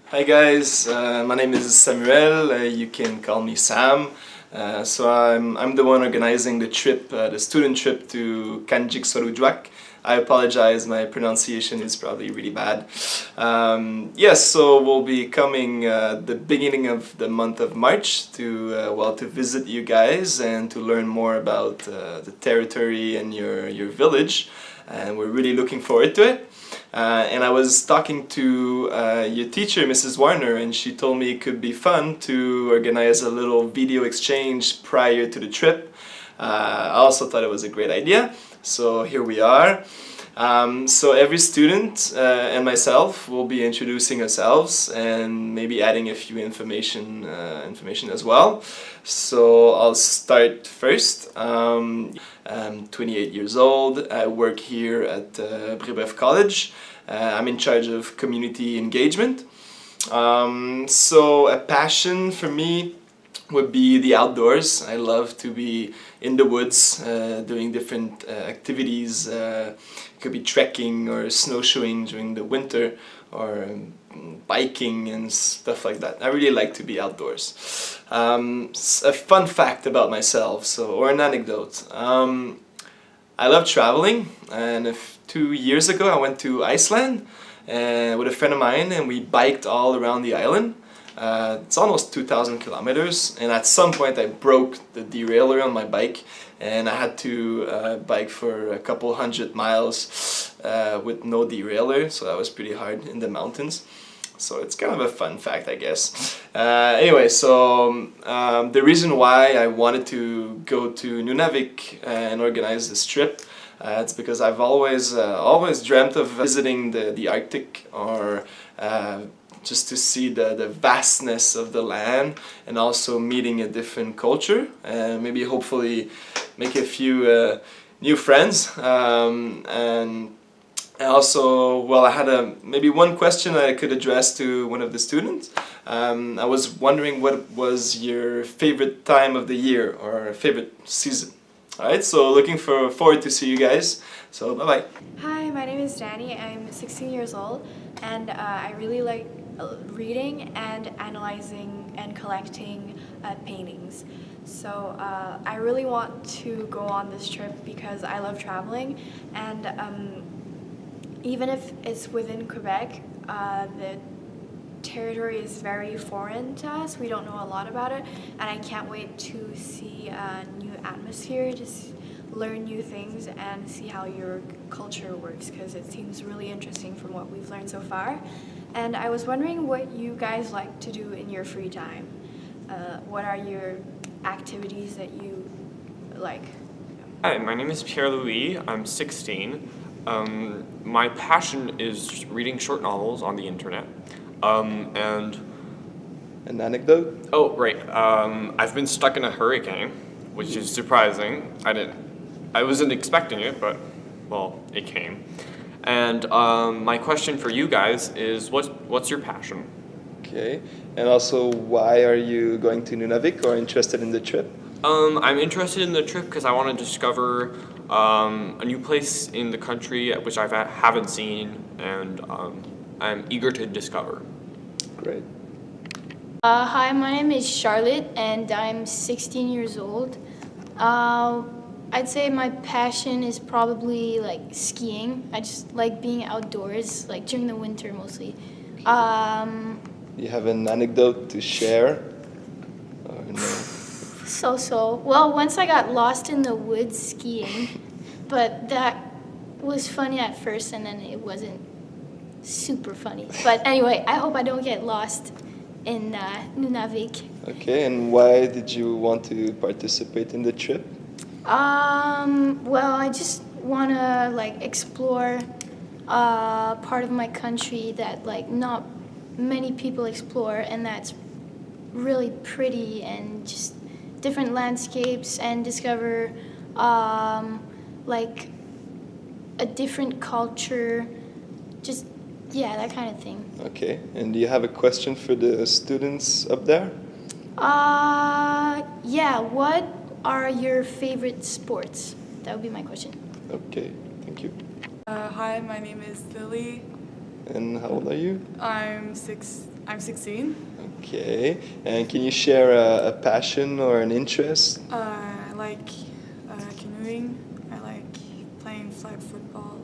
Hi guys, my name is Samuel, you can call me Sam. I'm the one organizing the trip, the student trip to Kanjik-Sorujwak. I apologize, my pronunciation is probably really bad. Yes, so we'll be coming the beginning of the month of March to visit you guys and to learn more about the territory and your village, and we're really looking forward to it. And I was talking to your teacher, Mrs. Warner, and she told me it could be fun to organize a little video exchange prior to the trip. I also thought it was a great idea, so here we are. So every student and myself will be introducing ourselves and maybe adding a few information as well. So I'll start first. I'm 28 years old. I work here at Beuf College. I'm in charge of community engagement. So a passion for me would be the outdoors. I love to be in the woods doing different activities. It could be trekking or snowshoeing during the winter, or biking and stuff like that. I really like to be outdoors. A fun fact about myself, or an anecdote. I love traveling, and 2 years ago I went to Iceland with a friend of mine, and we biked all around the island. It's almost 2,000 kilometers, and at some point I broke the derailleur on my bike, and I had to bike for a couple hundred miles with no derailleur, so that was pretty hard in the mountains. So it's kind of a fun fact, I guess. Anyway, so the reason why I wanted to go to Nunavik and organize this trip, it's because I've always dreamt of visiting the Arctic, or just to see the vastness of the land, and also meeting a different culture, and maybe hopefully make a few new friends. And also, well, I had maybe one question I could address to one of the students. I was wondering what was your favorite time of the year or favorite season. Alright, so looking forward to see you guys. So bye bye. Hi, my name is Danny. I'm 16 years old, and I really like reading and analyzing and collecting paintings. So I really want to go on this trip because I love traveling, and even if it's within Quebec, the territory is very foreign to us. We don't know a lot about it, and I can't wait to see a new atmosphere, just learn new things and see how your culture works, because it seems really interesting from what we've learned so far. And I was wondering what you guys like to do in your free time. What are your activities that you like? Hi, my name is Pierre-Louis. I'm 16. My passion is reading short novels on the internet. And An anecdote? oh, right. I've been stuck in a hurricane, which is surprising. I wasn't expecting it, but well, it came. And my question for you guys is, what's your passion? Okay. And also, why are you going to Nunavik, or interested in the trip? I'm interested in the trip because I want to discover a new place in the country which I haven't seen, and I'm eager to discover. Great. Hi, my name is Charlotte, and I'm 16 years old. I'd say my passion is probably like skiing. I just like being outdoors, like during the winter mostly. You have an anecdote to share? Or no? Well, once I got lost in the woods skiing, but that was funny at first, and then it wasn't super funny. But anyway, I hope I don't get lost in Nunavik. Okay, and why did you want to participate in the trip? Well, I just want to like explore part of my country that like not many people explore, and that's really pretty, and just different landscapes, and discover like a different culture, just yeah, that kind of thing. Okay, and do you have a question for the students up there? Yeah, what are your favorite sports? That would be my question. Okay, thank you. Hi, my name is Lily. And how old are you? I'm 16. I'm 16. Okay. And can you share a passion or an interest? I like canoeing. I like playing flag football.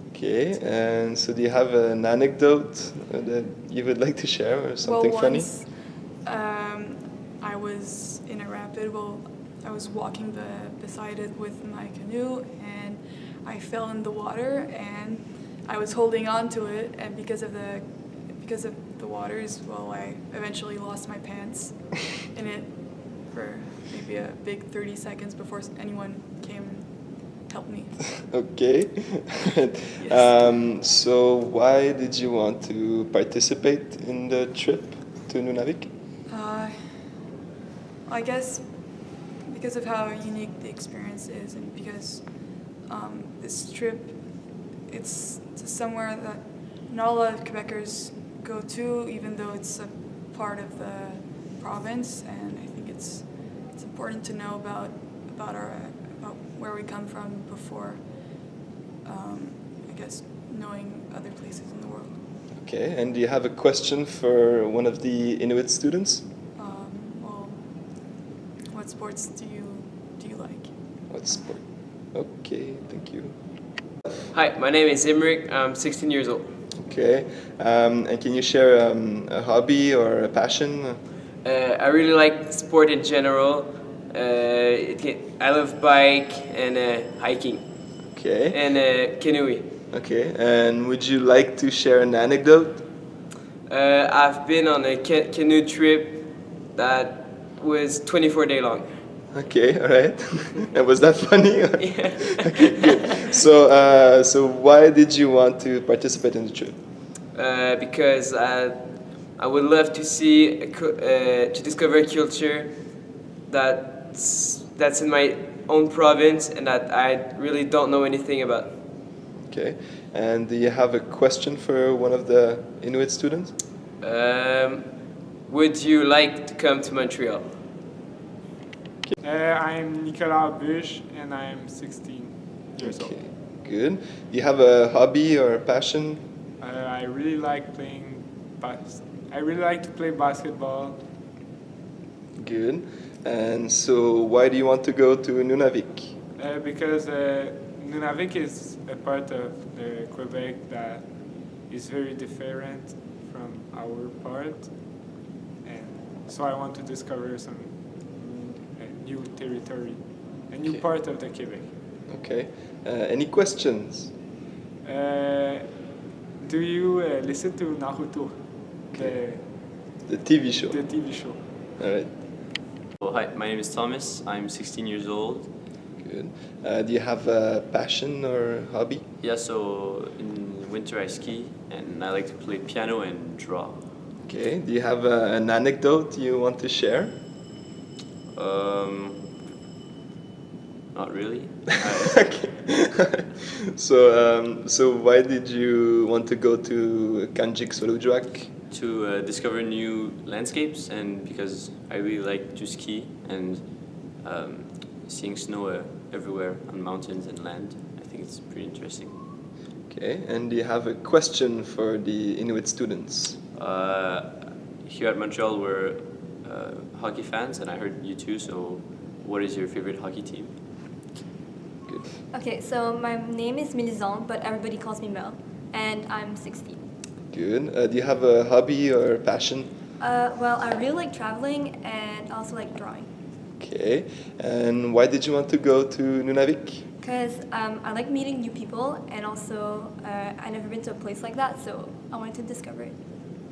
Okay. And so do you have an anecdote that you would like to share or something Well, funny? once I was in a rapid. Well, I was walking beside it with my canoe, and I fell in the water, and I was holding on to it, and because of the waters, well, I eventually lost my pants in it for maybe a big 30 seconds before anyone came and helped me. Okay. Yes. So why did you want to participate in the trip to Nunavik? I guess because of how unique the experience is, and because this trip, it's somewhere that not a lot of Quebecers go to, even though it's a part of the province, and I think it's important to know about where we come from before I guess knowing other places in the world. Okay, and do you have a question for one of the Inuit students? Well, what sports do you like? What sport? Okay, thank you. Hi, my name is Imrik. I'm 16 years old. Okay, and can you share a hobby or a passion? I really like sport in general. I love bike and hiking Okay, and canoeing. okay, and would you like to share an anecdote? I've been on a canoe trip that was 24-day long. Okay, all right. And was that funny? Yeah. Okay, good. So why did you want to participate in the trip? Because I would love to see to discover a culture that's in my own province and that I really don't know anything about. Okay, and do you have a question for one of the Inuit students? Would you like to come to Montreal? I'm Nicolas Bush and I'm 16 years Okay, old. good. Do you have a hobby or a passion? I really like playing I really like to play basketball Good. And so why do you want to go to Nunavik? because Nunavik is a part of the Quebec that is very different from our part, and so I want to discover some new territory, a new Okay. part of the Quebec. Okay. Any questions? Do you listen to Naruto, The TV show. the TV show? All right. Well, hi, my name is Thomas. I'm 16 years old. Good. Do you have a passion or hobby? Yeah, so in winter I ski and I like to play piano and draw. Okay. Do you have an anecdote you want to share? Not really. Okay. So why did you want to go to Kanjik Solujuak? To discover new landscapes and because I really like to ski and seeing snow everywhere on mountains and land. I think it's pretty interesting. Okay. And do you have a question for the Inuit students? Here at Montreal we're hockey fans and I heard you too, so what is your favorite hockey team? Good. Okay, so my name is Milizan, but everybody calls me Mel, and I'm 16. Good. Do you have a hobby or a passion? Well, I really like traveling and also like drawing. Okay. And why did you want to go to Nunavik? Because I like meeting new people, and also I've never been to a place like that, so I wanted to discover it.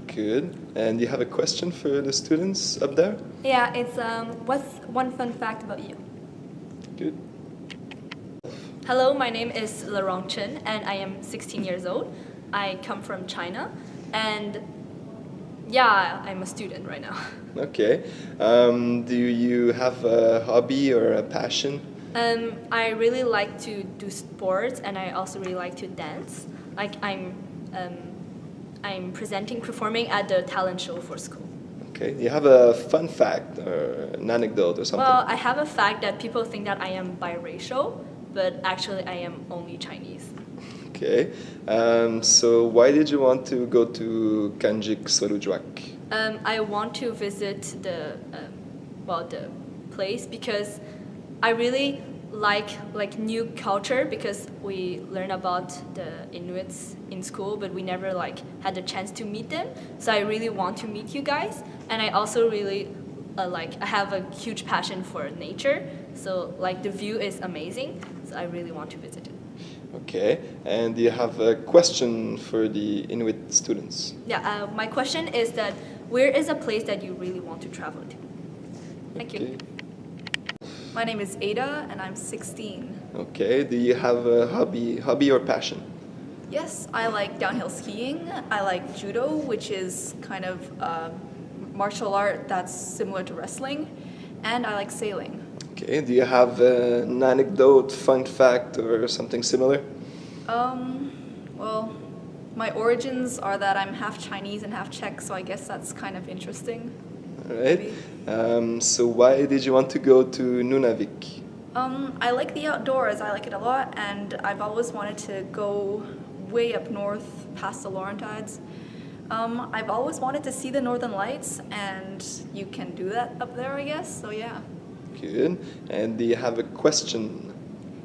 Good. And do you have a question for the students up there? Yeah, it's what's one fun fact about you? Good. Hello, my name is Lerong Chen and I am 16 years old. I come from China and yeah, I'm a student right now. Okay. Do you have a hobby or a passion? I really like to do sports and I also really like to dance. Like I'm performing at the talent show for school. Okay. Do you have a fun fact or an anecdote or something? Well, I have a fact that people think that I am biracial, but actually I am only Chinese. Okay. So why did you want to go to Kanjik Sorujuak? I want to visit the the place because I really like new culture because we learn about the Inuits in school, but we never had the chance to meet them. So I really want to meet you guys, and I also really I have a huge passion for nature. So the view is amazing. So I really want to visit it. Okay. And do you have a question for the Inuit students? Yeah. My question is that where is a place that you really want to travel to? Thank you. Okay. My name is Ada, and I'm 16. Okay. Do you have a hobby or passion? Yes, I like downhill skiing. I like judo, which is kind of martial art that's similar to wrestling, and I like sailing. Okay. Do you have an anecdote, fun fact, or something similar? Well, my origins are that I'm half Chinese and half Czech, so I guess that's kind of interesting. All right. So why did you want to go to Nunavik? I like the outdoors. I like it a lot, and I've always wanted to go way up north past the Laurentides. I've always wanted to see the Northern Lights, and you can do that up there, I guess. So yeah. Good. And do you have a question?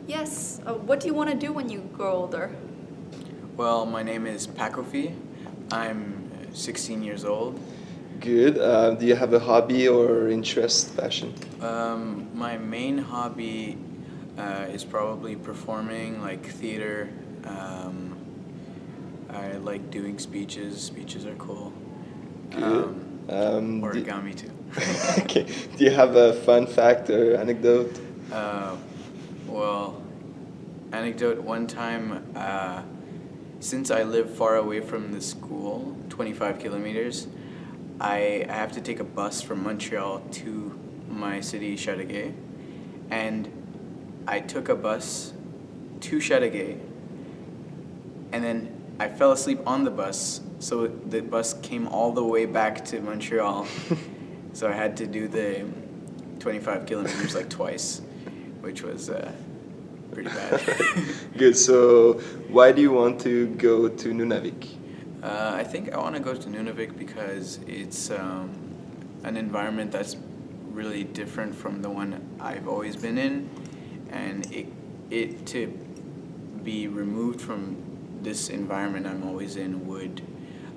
Yes. What do you want to do when you grow older? Well, my name is Pakofi. I'm 16 years old. Good. Do you have a hobby or interest, passion? My main hobby is probably performing, like theater. I like doing speeches. Speeches are cool. Good. Origami too. Okay. Do you have a fun fact or anecdote? Well, anecdote, one time, since I live far away from the school, 25 kilometers, I have to take a bus from Montreal to my city, Chateauguay, and I took a bus to Chateauguay, and then I fell asleep on the bus, so the bus came all the way back to Montreal, so I had to do the 25 kilometers twice, which was pretty bad. Good. So why do you want to go to Nunavik? I think I want to go to Nunavik because it's an environment that's really different from the one I've always been in, and it to be removed from this environment I'm always in would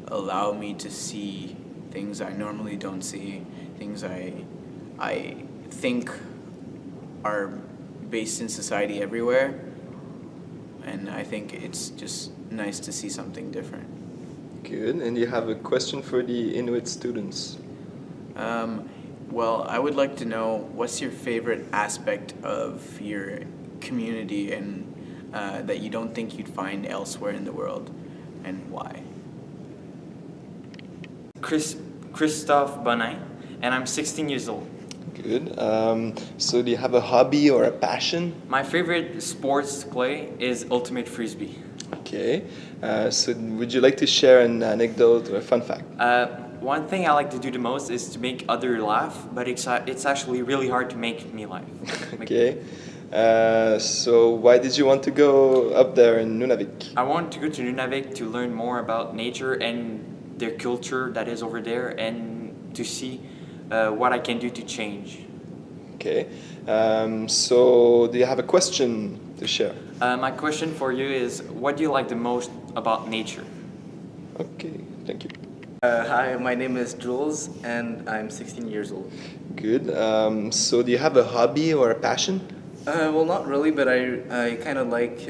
allow me to see things I normally don't see, things I think are based in society everywhere, and I think it's just nice to see something different. Good. And you have a question for the Inuit students? Well, I would like to know what's your favorite aspect of your community and that you don't think you'd find elsewhere in the world, and why? Christophe Bonnet, and I'm 16 years old. Good. So do you have a hobby or a passion? My favorite sports to play is ultimate frisbee. Okay. So would you like to share an anecdote or a fun fact? One thing I like to do the most is to make others laugh, but it's actually really hard to make me laugh. Okay. So why did you want to go up there in Nunavik? I want to go to Nunavik to learn more about nature and their culture that is over there, and to see what I can do to change. Okay. So do you have a question to share? My question for you is, what do you like the most about nature? Okay, thank you. Hi, my name is Jules, and I'm 16 years old. Good. So do you have a hobby or a passion? Well, not really, but I kind of like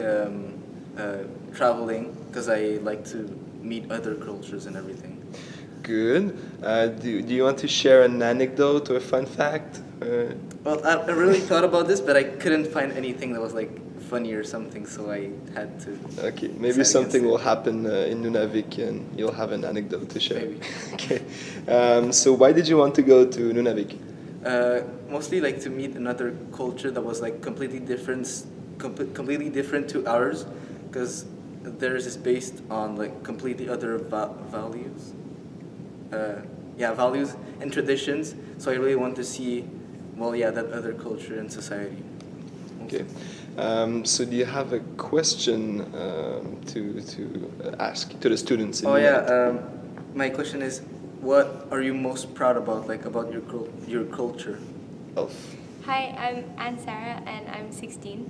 traveling because I like to meet other cultures and everything. Good. Do you want to share an anecdote or a fun fact? Well, I really thought about this, but I couldn't find anything that was funny or something, so I had to. Okay, maybe something will happen in Nunavik and you'll have an anecdote to share. Maybe. Okay. So why did you want to go to Nunavik? Mostly to meet another culture that was completely different to ours, because theirs is based on completely other values. Values and traditions. So I really want to see, that other culture and society. Okay. So do you have a question to ask to the students? In Oh Nunavik? yeah. My question is, what are you most proud about, like about your culture? Hi, I'm Anne Sarah and I'm 16.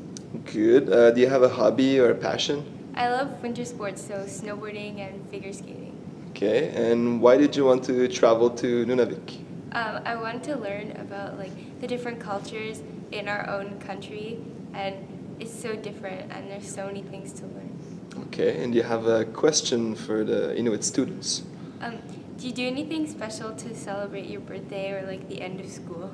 Good. Do you have a hobby or a passion? I love winter sports, so snowboarding and figure skating. Okay. And why did you want to travel to Nunavik? I want to learn about like the different cultures in our own country, and it's so different, and there's so many things to learn. Okay. And do you have a question for the Inuit students? Do you do anything special to celebrate your birthday or like the end of school?